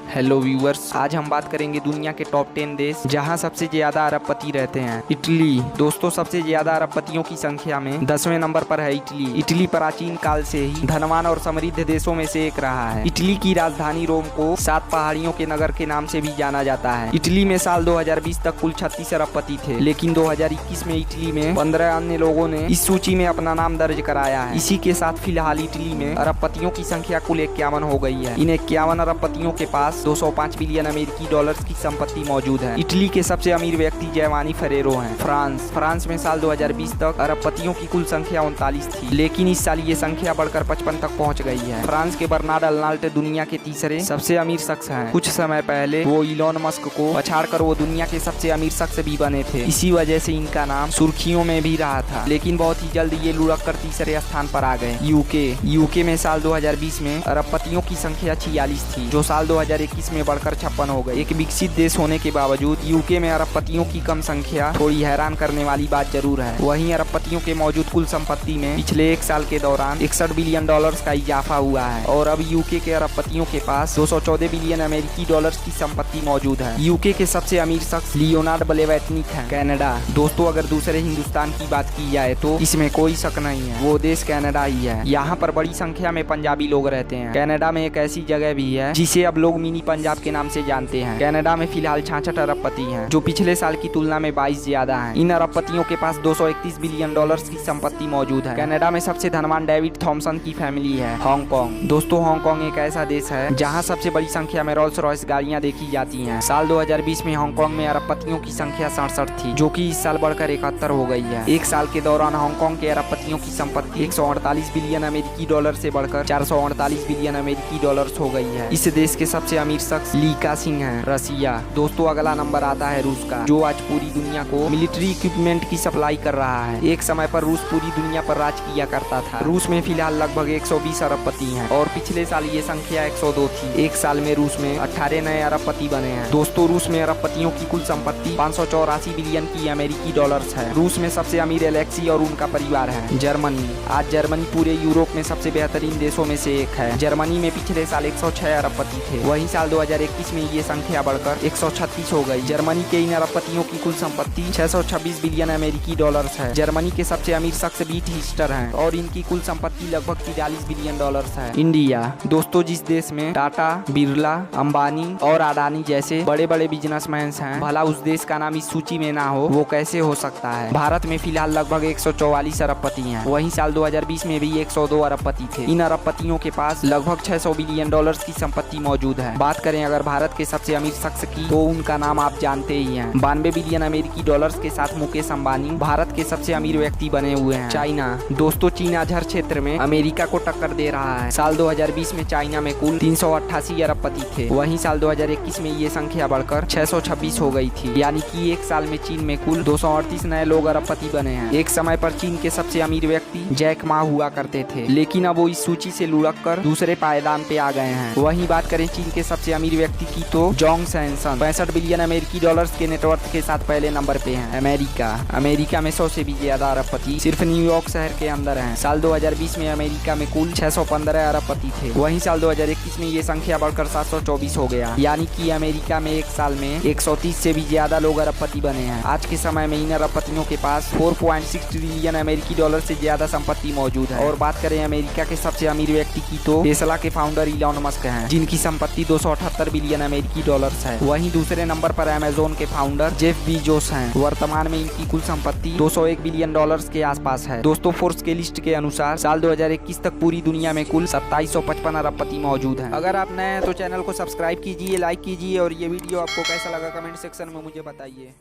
Hello viewers, आज हम बात करेंगे दुनिया के टॉप 10 देश जहां सबसे ज्यादा अरबपति रहते हैं। इटली। दोस्तों, सबसे ज्यादा अरबपतियों की संख्या में 10वें नंबर पर है इटली। इटली प्राचीन काल से ही धनवान और समृद्ध देशों में से एक रहा है। इटली की राजधानी रोम को 7 पहाड़ियों के नगर के नाम से भी जाना जाता है। इटली में साल 2020 तक कुल 36 अरबपति थे, लेकिन 2021 में इटली में 15 अन्य लोगों ने इस सूची में अपना नाम दर्ज कराया है। इसी के साथ फिलहाल इटली में अरबपतियों की संख्या कुल 51 हो गई है। इन 51 अरबपतियों के पास 205 बिलियन अमेरिकी डॉलर्स की संपत्ति मौजूद है। इटली के सबसे अमीर व्यक्ति जैवानी फेरेरो हैं। फ्रांस में साल 2020 तक अरबपतियों की कुल संख्या 39 थी, लेकिन इस साल ये संख्या बढ़कर 55 तक पहुंच गई है। फ्रांस के बर्नार्ड अर्नाल्ट दुनिया के तीसरे सबसे अमीर शख्स हैं। कुछ समय पहले वो इलॉन मस्क को पछाड़कर वो दुनिया के सबसे अमीर शख्स भी बने थे। इसी वजह से इनका नाम सुर्खियों में भी रहा था, लेकिन बहुत ही जल्द ये लुढ़क कर तीसरे स्थान पर आ गए। यूके में साल 2020 में अरबपतियों की संख्या 46 थी, जो साल 2021 में बढ़कर 56 हो गई। एक विकसित देश होने के बावजूद यूके में अरबपतियों की कम संख्या थोड़ी हैरान करने वाली बात जरूर है। वहीं अरबपतियों के मौजूद कुल संपत्ति में पिछले एक साल के दौरान 61 बिलियन डॉलर्स का इजाफा हुआ है और अब यूके के अरबपतियों के पास 214 बिलियन अमेरिकी डॉलर्स की संपत्ति मौजूद है। यूके के सबसे अमीर शख्स लियोनार्ड ब्लेवेटनिक है। कनाडा। दोस्तों, अगर दूसरे हिंदुस्तान की बात की जाए तो इसमें कोई शक नहीं है, वो देश कनाडा ही है। यहाँ पर बड़ी संख्या में पंजाबी लोग रहते हैं। कनाडा में एक ऐसी जगह भी है जिसे अब लोग मिनी पंजाब के नाम से जानते हैं। कनाडा में फिलहाल 66 अरबपति हैं, जो पिछले साल की तुलना में 22 ज्यादा हैं। इन अरबपतियों के पास 231 बिलियन डॉलर्स की संपत्ति मौजूद है। कनाडा में सबसे धनवान डेविड थॉमसन की फैमिली है। हांगकांग। दोस्तों, हांगकांग एक ऐसा देश है जहां सबसे बड़ी संख्या में रोल्स रॉयस गाड़ियां देखी जाती हैं। साल 2020 में हांगकांग में अरबपतियों की संख्या 67 थी, जो कि इस साल बढ़कर 71 हो गई है। एक साल के दौरान हांगकांग के अरबपतियों की संपत्ति 148 बिलियन अमेरिकी डॉलर से बढ़कर 448 बिलियन अमेरिकी डॉलर्स हो गई है। इस देश के सबसे अमीर शख्स ली का सिंह है। रसिया। दोस्तों, अगला नंबर आता है रूस का, जो आज पूरी दुनिया को मिलिट्री इक्विपमेंट की सप्लाई कर रहा है। एक समय पर रूस पूरी दुनिया पर राज किया करता था। रूस में फिलहाल लगभग 120 अरबपति हैं और पिछले साल ये संख्या 102 थी। एक साल में रूस में 18 नए अरबपति बने हैं। दोस्तों, रूस में अरबपतियों की कुल संपत्ति 584 बिलियन की अमेरिकी डॉलर्स है। रूस में सबसे अमीर एलेक्सी और उनका परिवार है। जर्मनी। आज जर्मनी पूरे यूरोप में सबसे बेहतरीन देशों में से एक है। जर्मनी में पिछले साल 106 अरबपति थे, वहीं साल 2021 में ये संख्या बढ़कर 136 हो गई। जर्मनी के इन अरबपतियों की कुल संपत्ति 626 बिलियन अमेरिकी डॉलर्स है। जर्मनी के सबसे अमीर शख्स बीट हीस्टर हैं और इनकी कुल संपत्ति लगभग 43 बिलियन डॉलर्स है। इंडिया। दोस्तों, जिस देश में टाटा, बिरला, अंबानी और अडानी जैसे बड़े बड़े बिजनेसमैन हैं, भला उस देश का नाम इस सूची में ना हो, वो कैसे हो सकता है। भारत में फिलहाल लगभग 144 अरबपति हैं, वहीं साल 2020 में भी 102 अरबपति थे। इन अरबपतियों के पास लगभग 600 बिलियन डॉलर्स की संपत्ति मौजूद है। बात करें अगर भारत के सबसे अमीर शख्स की, तो उनका नाम आप जानते ही हैं। 92 बिलियन अमेरिकी डॉलर्स के साथ मुकेश अंबानी भारत के सबसे अमीर व्यक्ति बने हुए हैं। चाइना। दोस्तों, चीन आज हर क्षेत्र में अमेरिका को टक्कर दे रहा है। साल 2020 में चाइना में कुल 388 अरबपति थे, वहीं साल 2021 में ये संख्या बढ़कर 626 हो गई थी। यानी कि एक साल में चीन में कुल 238 नए लोग अरबपति बने हैं। एक समय पर चीन के सबसे अमीर व्यक्ति जैक मा हुआ करते थे, लेकिन अब वो इस सूची से लुढ़क कर दूसरे पायदान पे आ गए हैं। वहीं बात करें चीन के सबसे अमीर व्यक्ति की, तो जोंग सैनसन 65 बिलियन अमेरिकी डॉलर्स के नेटवर्थ के साथ पहले नंबर पे हैं। अमेरिका में 100 से भी ज्यादा अरबपति सिर्फ न्यूयॉर्क शहर के अंदर हैं। साल 2020 में अमेरिका में कुल 615 अरबपति थे, वहीं साल 2021 में ये संख्या बढ़कर 724 हो गया। यानी कि अमेरिका में एक साल में 130 से भी ज्यादा लोग अरबपति बने हैं। आज के समय में इन अरबपतियों के पास 4.6 ट्रिलियन अमेरिकी डॉलर से ज्यादा संपत्ति मौजूद है। और बात करें अमेरिका के सबसे अमीर व्यक्ति की, तो टेस्ला के फाउंडर इलॉन मस्क हैं, जिनकी संपत्ति 278 बिलियन अमेरिकी डॉलर्स है। वहीं दूसरे नंबर पर अमेजोन के फाउंडर जेफ बीजोस हैं। वर्तमान में इनकी कुल संपत्ति 201 बिलियन डॉलर्स के आसपास है। दोस्तों, फोर्ब्स के लिस्ट के अनुसार साल 2021 तक पूरी दुनिया में कुल 2755 अरबपति मौजूद हैं। अगर आप नए हैं तो चैनल को सब्सक्राइब कीजिए, लाइक कीजिए और ये वीडियो आपको कैसा लगा कमेंट सेक्शन में मुझे बताइए।